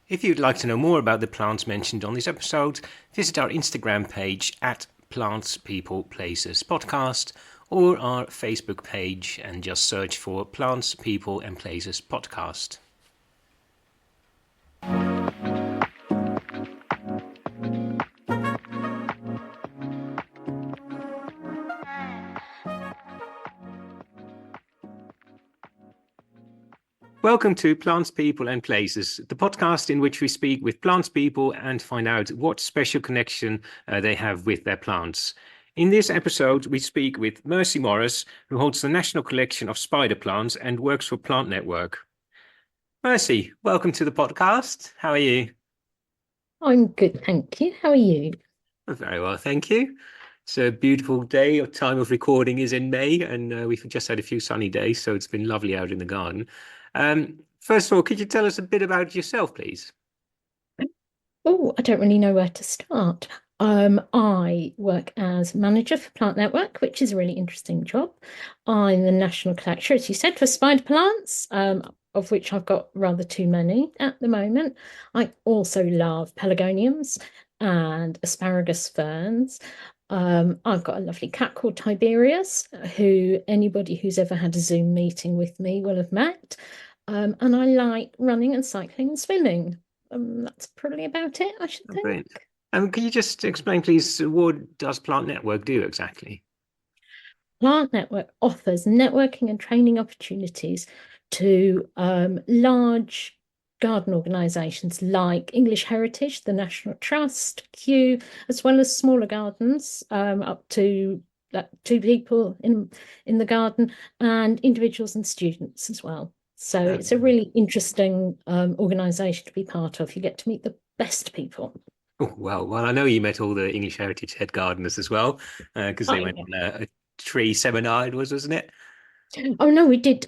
If you'd like to know more about the plants mentioned on this episode, visit our Instagram page at Plants, People, Places Podcast or our Facebook page and just search for Plants, People and Places Podcast. Welcome to Plants, People and Places, the podcast in which we speak with plants people and find out what special connection they have with their plants. In this episode, we speak with Mercy Morris, who holds the National Collection of Spider Plants and works for Plant Network. Mercy, welcome to the podcast. How are you? I'm good, thank you. How are you? Very well, thank you. It's a beautiful day. Our time of recording is in May, and we've just had a few sunny days, so it's been lovely out in the garden. First of all, could you tell us a bit about yourself, please? Oh, I don't really know where to start. I work as manager for Plant Network, which is a really interesting job. I'm the national collector, as you said, for spider plants, of which I've got rather too many at the moment. I also love pelargoniums and asparagus ferns. I've got a lovely cat called Tiberius, who anybody who's ever had a Zoom meeting with me will have met. And I like running and cycling and swimming. That's probably about it, I should Oh, think. brilliant. Can you just explain, please, what does Plant Network do exactly? Plant Network offers networking and training opportunities to large garden organisations like English Heritage, the National Trust, Kew, as well as smaller gardens up to two people in the garden, and individuals and students as well. So it's a really interesting organisation to be part of. You get to meet the best people. Oh, well, I know you met all the English Heritage head gardeners as well, because they Oh, went yeah. on a tree seminar, wasn't it? Oh no, we did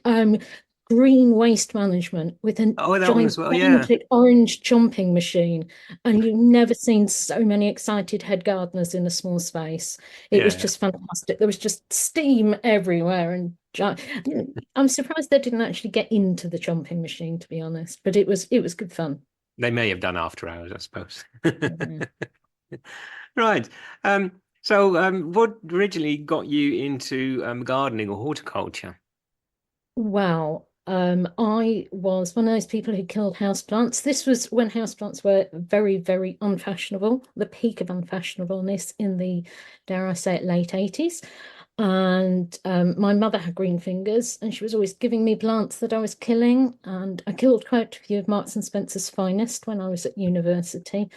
green waste management with a Oh, that one as well, yeah. gigantic orange jumping machine. And you've never seen so many excited head gardeners in a small space. It was Yeah, just fantastic. There was just steam everywhere. And I'm surprised they didn't actually get into the jumping machine, to be honest. But it was good fun. they may have done after hours, I suppose. Yeah. Right. What originally got you into gardening or horticulture? Wow. I was one of those people who killed houseplants. This was when houseplants were very, very unfashionable, the peak of unfashionableness in the, dare I say it, late 80s. And my mother had green fingers and she was always giving me plants that I was killing. And I killed quite a few of Marks and Spencer's finest when I was at university.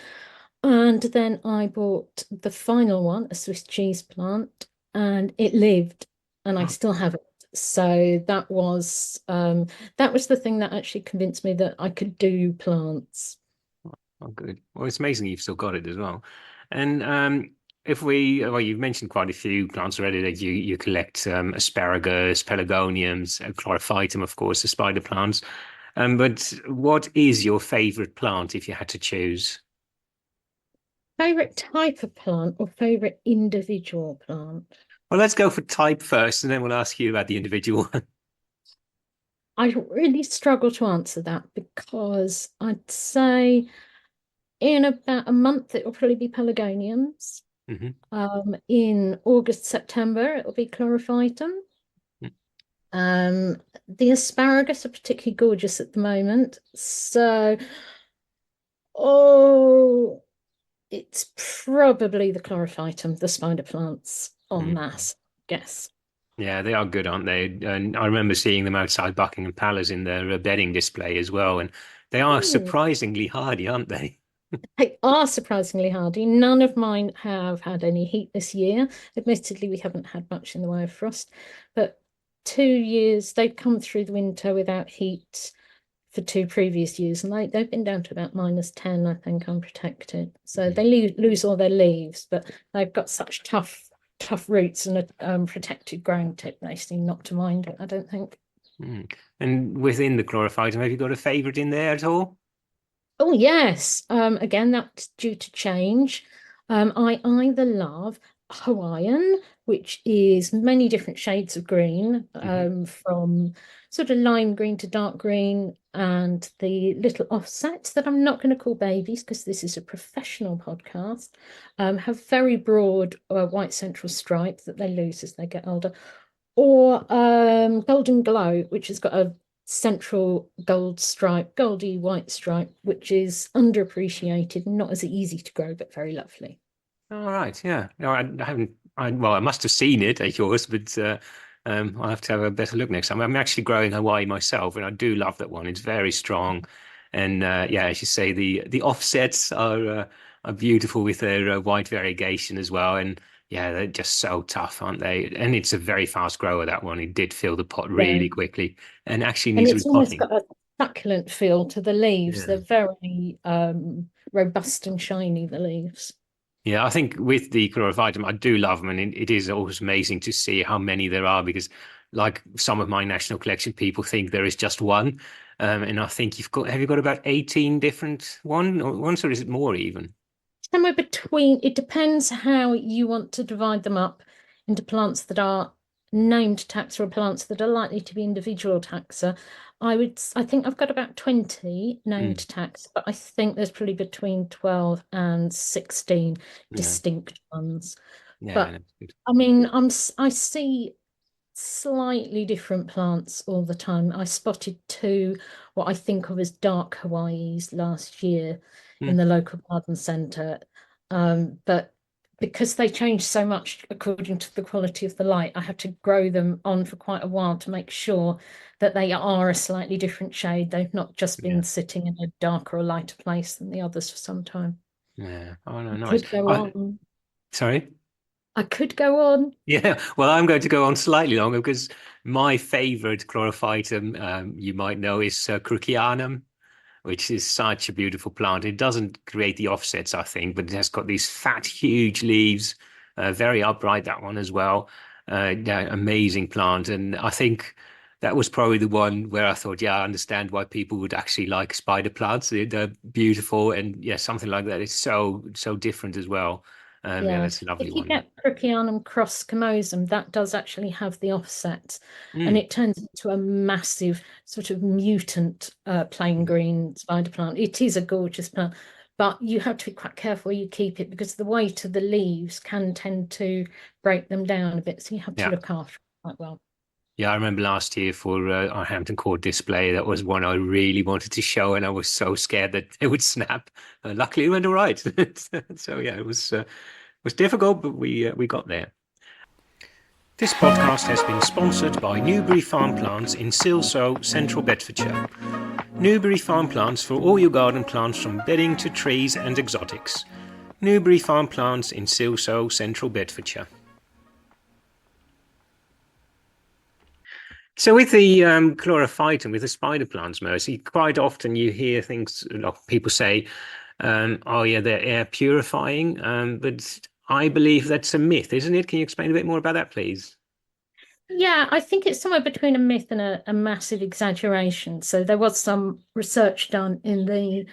And then I bought the final one, a Swiss cheese plant, and it lived, and I Oh, still have it. So that was the thing that actually convinced me that I could do plants. oh, good. Well, it's amazing you've still got it as well. And well, you've mentioned quite a few plants already that you collect asparagus, pelargoniums, chlorophytum, of course, the spider plants. But what is your favorite plant if you had to choose? Favorite type of plant or favorite individual plant? Well, let's go for type first, and then we'll ask you about the individual one. I really struggle to answer that because I'd say in about a month it will probably be pelargoniums. Hmm. In August, September, it'll be chlorophytum. The asparagus are particularly gorgeous at the moment. So, oh, it's probably the chlorophytum, the spider plants en Mm. masse, guess. Yeah, they are good, aren't they? And I remember seeing them outside Buckingham Palace in their bedding display as well, and they are Mm. surprisingly hardy, aren't they? They are surprisingly hardy. None of mine have had any heat this year. Admittedly, we haven't had much in the way of frost, but 2 years they've come through the winter without heat for two previous years, and they've been down to about -10, I think, unprotected. So they lose all their leaves, but they've got such tough roots and a protected ground tip. They seem not to mind it, I don't think. Mm. And within the chlorophytum, have you got a favorite in there at all? Oh yes. Again, that's due to change. I either love Hawaiian, which is many different shades of green, Hmm. from sort of lime green to dark green, and the little offsets that I'm not going to call babies because this is a professional podcast, have very broad white central stripe that they lose as they get older, or Golden Glow, which has got a central gold stripe, goldy white stripe, which is underappreciated and not as easy to grow, but very lovely. All right, yeah. No, I haven't. Well, I must have seen it at yours, but I'll have to have a better look next time. I'm actually growing Hawaii myself, and I do love that one. It's very strong, and yeah, as you say, the offsets are beautiful with their white variegation as well. And yeah, they're just so tough, aren't they? And it's a very fast grower. That one, it did fill the pot Yeah. really quickly, and actually And needs it's almost repotting. got a succulent feel to the leaves. Yeah. They're very robust and shiny, the leaves. Yeah, I think with the Chlorophytum, I do love them, and it is always amazing to see how many there are because, like some of my national collection, people think there is just one, and I think have you got about 18 different ones, or is it more even? Somewhere between, it depends how you want to divide them up into plants that are named taxa or plants that are likely to be individual taxa. I think I've got about 20 named Mm, taxa, but I think there's probably between 12 and 16 yeah, distinct ones. yeah, But that's good. I mean, I see slightly different plants all the time. I spotted two, what I think of as dark Hawaiis last year in Mm, the local garden centre. But because they change so much according to the quality of the light, I have to grow them on for quite a while to make sure that they are a slightly different shade. They've not just yeah, been sitting in a darker or lighter place than the others for some time. yeah. Oh no, I nice. could go on. Sorry. I could go on. Yeah, well, I'm going to go on slightly longer because my favorite Chlorophytum, you might know, is Crucianum, which is such a beautiful plant. It doesn't create the offsets, I think, but it has got these fat, huge leaves, very upright, that one as well. Yeah, amazing plant. And I think that was probably the one where I thought, yeah, I understand why people would actually like spider plants. They're beautiful. And yeah, something like that is so different as well. Yeah, Yeah, that's a lovely if you one. get Crucianum cross camosum, that does actually have the offset, and Mm, it turns into a massive sort of mutant plain green spider plant. It is a gorgeous plant, but you have to be quite careful where you keep it because the weight of the leaves can tend to break them down a bit, so you have to yeah. look after it quite well. Yeah, I remember last year for our Hampton Court display, that was one I really wanted to show, and I was so scared that it would snap. Luckily, it went all right. So yeah, it was difficult, but we got there. This podcast has been sponsored by Newbury Farm Plants in Silsoe, Central Bedfordshire. Newbury Farm Plants for all your garden plants from bedding to trees and exotics. Newbury Farm Plants in Silsoe, Central Bedfordshire. So with the chlorophytum, with the spider plants, Mercy, quite often you hear things like people say, "Oh yeah, they're air purifying," but I believe that's a myth, isn't it? Can you explain a bit more about that, please? Yeah, I think it's somewhere between a myth and a massive exaggeration. So there was some research done in the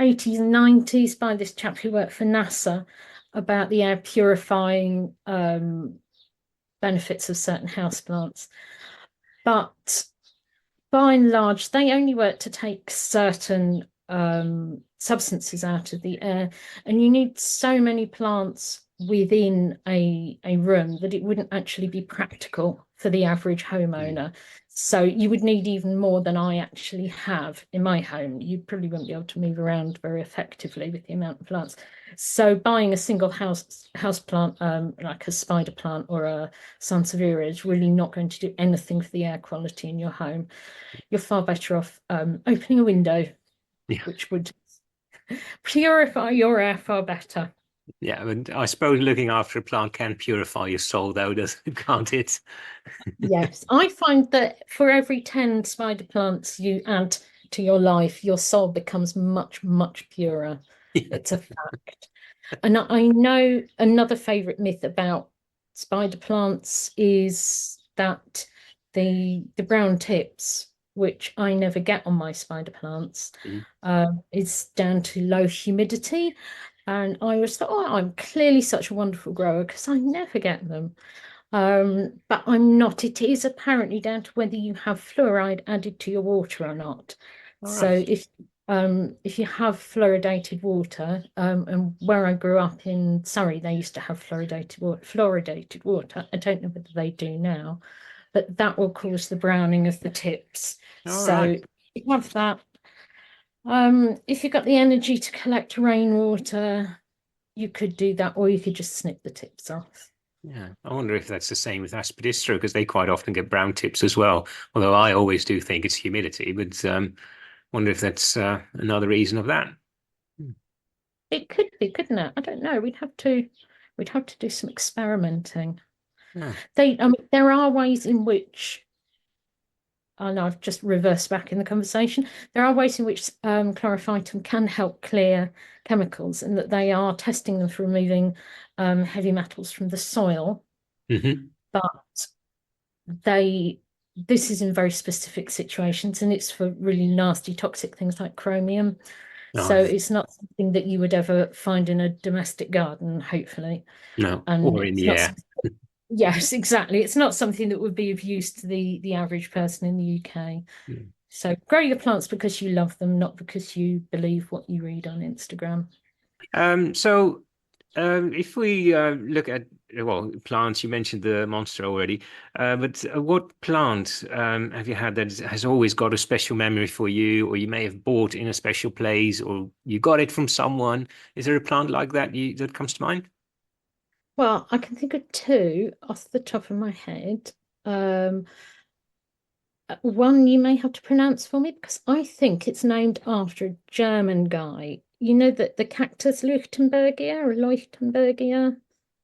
80s and 90s by this chap who worked for NASA about the air purifying benefits of certain houseplants. But by and large, they only work to take certain substances out of the air, and you need so many plants within a room that it wouldn't actually be practical for the average Mm. homeowner. So you would need even more than I actually have in my home. You probably wouldn't be able to move around very effectively with the amount of plants. So buying a single house plant, like a spider plant or a sansevieria, is really not going to do anything for the air quality in your home. You're far better off opening a window, Yeah, which would purify your air far better. yeah, and I suppose looking after a plant can purify your soul, though, can't it? Yes, I find that for every 10 spider plants you add to your life, your soul becomes much, much purer. Yeah. It's a fact. And I know another favorite myth about spider plants is that the brown tips, which I never get on my spider plants, Mm. is down to low humidity. And I was thought, oh, I'm clearly such a wonderful grower because I never get them. But I'm not. It is apparently down to whether you have fluoride added to your water or not. All So right. if you have fluoridated water, and where I grew up in Surrey, they used to have fluoridated water. I don't know whether they do now, but that will cause the browning of the tips. All So right. you have that. If you've got the energy to collect rainwater, you could do that, or you could just snip the tips off. Yeah. I wonder if that's the same with aspidistra because they quite often get brown tips as well. Although I always do think it's humidity, but wonder if that's another reason of that. Hmm. It could be, couldn't it? I don't know. We'd have to do some experimenting. Yeah. I mean, there are ways in which, I know I've just reversed back in the conversation. There are ways in which chlorophytum can help clear chemicals, and that they are testing them for removing heavy metals from the soil. Hmm. But they, this is in very specific situations, and it's for really nasty toxic things like chromium. Oh, So it's not something that you would ever find in a domestic garden, hopefully. no. And Or in it's the not air. something, yes, exactly. It's not something that would be of use to the average person in the UK. Hmm. So grow your plants because you love them, not because you believe what you read on Instagram. So if we look at well plants, you mentioned the monster already, but what plant have you had that has always got a special memory for you, or you may have bought in a special place, or you got it from someone? Is there a plant like that that comes to mind? Well, I can think of two off the top of my head. Um, One you may have to pronounce for me because I think it's named after a German guy. You know that the cactus Leuchtenbergia.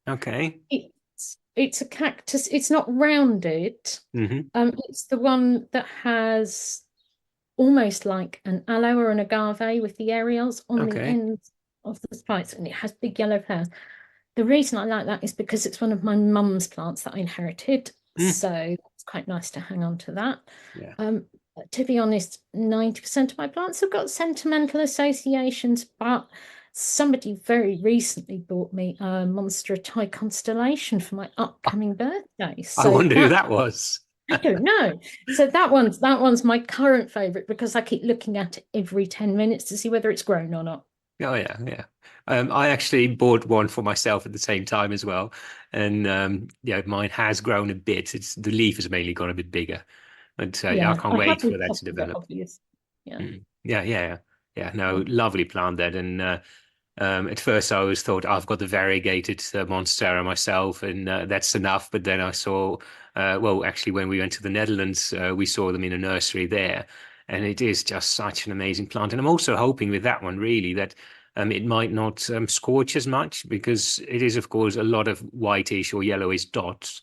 Okay. It's a cactus. It's not rounded. Hmm. It's the one that has almost like an aloe or an agave with the areoles on the Okay. ends of the spikes, and it has big yellow flowers. The reason I like that is because it's one of my mum's plants that I inherited, Mm. so it's quite nice to hang on to that. Yeah. Um, to be honest, 90% of my plants have got sentimental associations, but somebody very recently bought me a monster Thai constellation for my upcoming birthday. I So wonder who that that was. I don't know. So that one's my current favorite because I keep looking at it every 10 minutes to see whether it's grown or not. Oh yeah, yeah. I actually bought one for myself at the same time as well, and yeah, mine has grown a bit. It's the leaf has mainly got a bit bigger, but yeah, I Yeah, can't I wait for haven't that to potted it, develop. obvious. Yeah. Mm. Yeah, yeah, yeah. Yeah, no, Mm. lovely plant that, and at first I always thought I've got the variegated Monstera myself, and that's enough. But then I saw, well, actually, when we went to the Netherlands, we saw them in a nursery there, and it is just such an amazing plant. And I'm also hoping with that one really that it might not scorch as much because it is, of course, a lot of whitish or yellowish dots.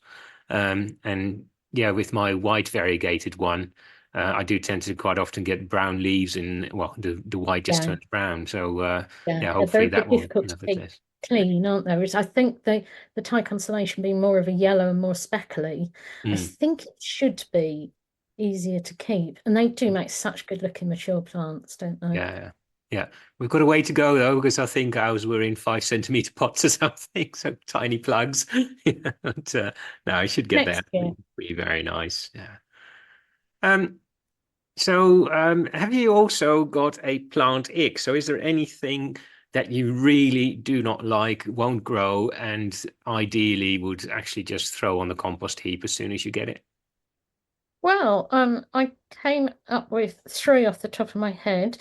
And yeah, with my white variegated one. I do tend to quite often get brown leaves and well, the white just Yeah, turns brown. So yeah. yeah, They're very hopefully that will difficult to keep nevertheless. clean, aren't they? Whereas I think the Thai constellation being more of a yellow and more speckly, I Mm, think it should be easier to keep. And they do make such good looking mature plants, don't they? yeah, yeah, yeah. We've got a way to go though, because I think ours were in 5 centimeter pots or something, so tiny plugs. Yeah, but no, I should get Next that. year. Be very nice. Yeah. Um. So, have you also got a plant ick? So, is there anything that you really do not like, won't grow, and ideally would actually just throw on the compost heap as soon as you get it? Well, I came up with three off the top of my head.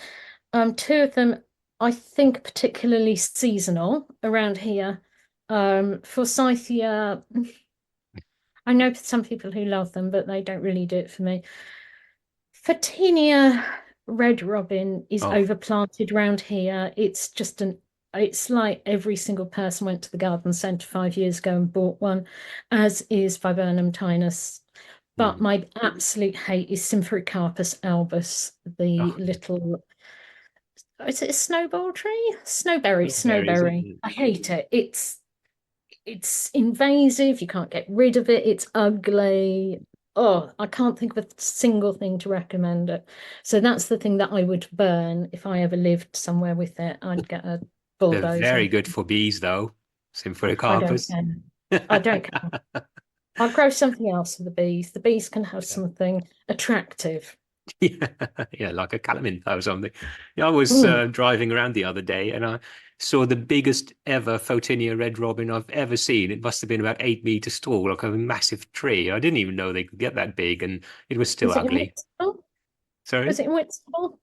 Two of them I think particularly seasonal around here. Forsythia, I know some people who love them, but they don't really do it for me. Photinia red robin is Oh, overplanted around here. It's like every single person went to the garden centre 5 years ago and bought one, as is Viburnum tinus. But mm. my absolute hate is Symphoricarpus albus, the Oh, little, is it a snowball tree? Snowberry, there isn't. snowberry. I hate it. It's invasive. You can't get rid of it. It's ugly. Oh, I can't think of a single thing to recommend it. So that's the thing that I would burn if I ever lived somewhere with it. I'd get a They're very bulldozer. good for bees, though. I don't Symphodocarpus. care. I don't care. I'll grow something else for the bees. The bees can have Yeah. something attractive. Yeah, yeah, like a calaminta or something. Yeah, I was Mm. driving around the other day and I saw the biggest ever Photinia red robin I've ever seen. It must have been about 8 meters tall, like a massive tree. I didn't even know they could get that big, and it was still Was it in ugly. Whitstable? Was Sorry? it in Whitstable?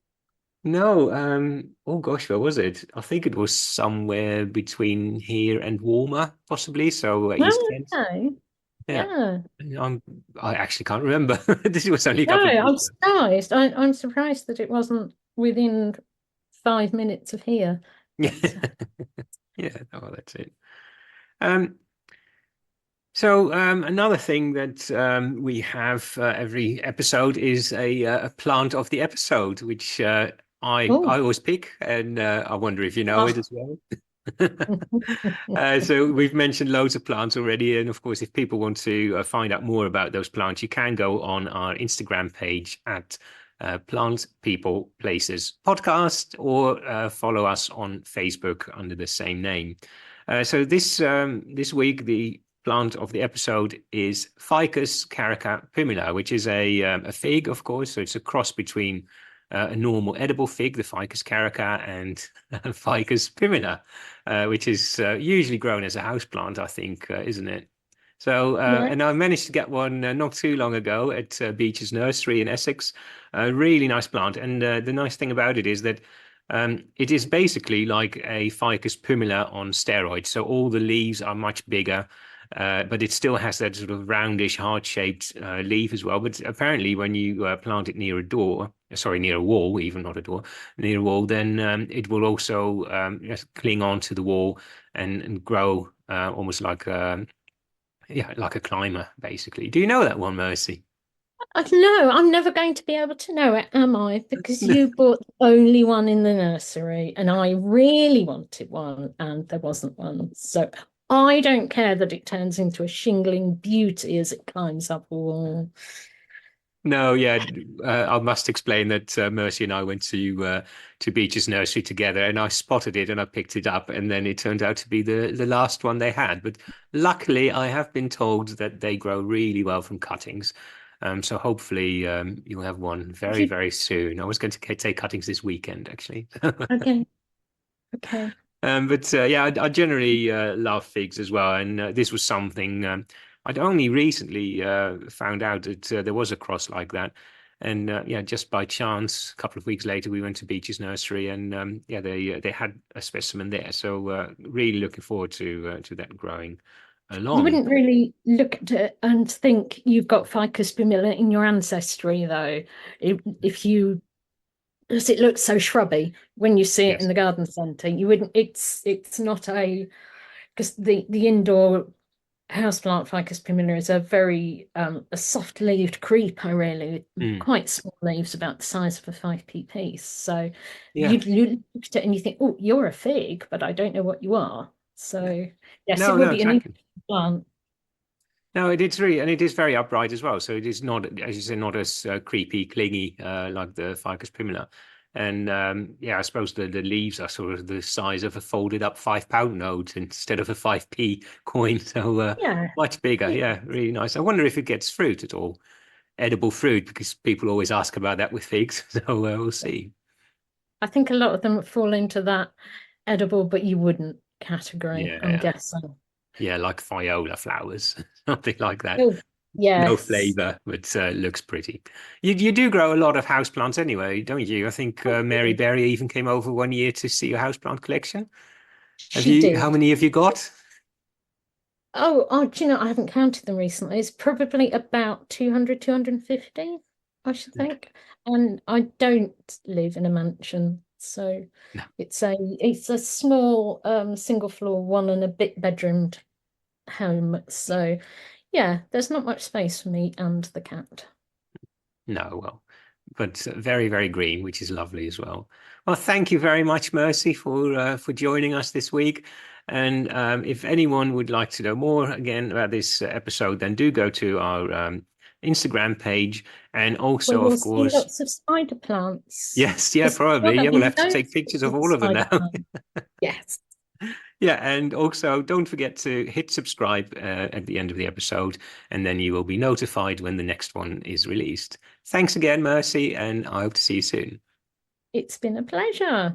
No, oh gosh, where was it? I think it was somewhere between here and Warmer, possibly. So East Oh, Kent. okay. Yeah. Yeah. I'm, I actually can't remember. This was only a No, couple of years I'm ago. surprised. I'm surprised that it wasn't within 5 minutes of here. Yeah. But Yeah. Oh, that's it. Um, So another thing that we have every episode is a plant of the episode, which I oh, always pick, and I wonder if you know it ah. as well. So we've mentioned loads of plants already, and of course, if people want to find out more about those plants, you can go on our Instagram page at Plant People Places Podcast, or follow us on Facebook under the same name. So this week the plant of the episode is Ficus carica pumila, which is a fig, of course. So it's a cross between a normal edible fig, the Ficus carica, and Ficus pumila, which is usually grown as a house plant, I think, isn't it? So, Yeah. and I managed to get one not too long ago at Beech's Nursery in Essex. A really nice plant. And the nice thing about it is that it is basically like a Ficus pumila on steroids. So all the leaves are much bigger, but it still has that sort of roundish, heart-shaped leaf as well. But apparently, when you plant it near a door, sorry, near a wall, even not a door, near a wall, then it will also just cling onto the wall and grow almost like yeah, like a climber, basically. Do you know that one, Mercy? No, I'm never going to be able to know it, am I? Because you bought the only one in the nursery, and I really wanted one, and there wasn't one. So I don't care that it turns into a shingling beauty as it climbs up a wall. No, yeah, I must explain that Mercy and I went to Beech's nursery together, and I spotted it and I picked it up, and then it turned out to be the last one they had. But luckily, I have been told that they grow really well from cuttings, so hopefully you'll have one Have very you? very soon. I was going to take cuttings this weekend, actually. Okay, okay. But yeah, I generally love figs as well, and this was something I'd only recently found out that there was a cross like that, and yeah, just by chance, a couple of weeks later, we went to Beech's nursery, and yeah, they had a specimen there, so really looking forward to that growing You along. wouldn't really look at it and think you've got Ficus pumila in your ancestry, though. If you, because it looks so shrubby when you see it in Yes. the garden centre, you wouldn't. It's not a because the indoor houseplant Ficus pumila is a very a soft-leaved creeper, really, with Mm. quite small leaves about the size of a 5p piece. So Yeah. you look at it and you think, oh, you're a fig, but I don't know what you are. So yes, it No, would no, be an exactly. interesting plant. No, it is really, and it is very upright as well. So it is not, as you say, not as creepy, clingy like the Ficus primula. And yeah, I suppose the leaves are sort of the size of a folded up £5 note instead of a 5p coin. So Yeah, much bigger. yeah. Yeah, really nice. I wonder if it gets fruit at all, edible fruit, because people always ask about that with figs. So we'll see. I think a lot of them fall into that edible, but you wouldn't category, I'm Yeah, guessing. yeah, like viola flowers, something like that. Oh, No yes. flavor, but looks pretty. You do grow a lot of houseplants anyway, don't you? I think I Mary do. Berry even came over one year to see your houseplant collection. Have She you? How did. many have you got? Do you know, I haven't counted them recently. It's probably about 200, 250, I should think. And I don't live in a mansion, so No, it's a small single floor, one and a bit bedroomed home. So yeah, there's not much space for me and the cat. no, well, but very, very green, which is lovely as well. Well, thank you very much, Mercy, for joining us this week. And if anyone would like to know more again about this episode, then do go to our Instagram page, and Where also, you'll of see course, lots of spider plants. yes, yeah, Because probably. have Yeah, we'll you have to take noticed pictures of the all of them spider now. plant? Yes. Yeah, and also don't forget to hit subscribe at the end of the episode, and then you will be notified when the next one is released. Thanks again, Mercy, and I hope to see you soon. It's been a pleasure.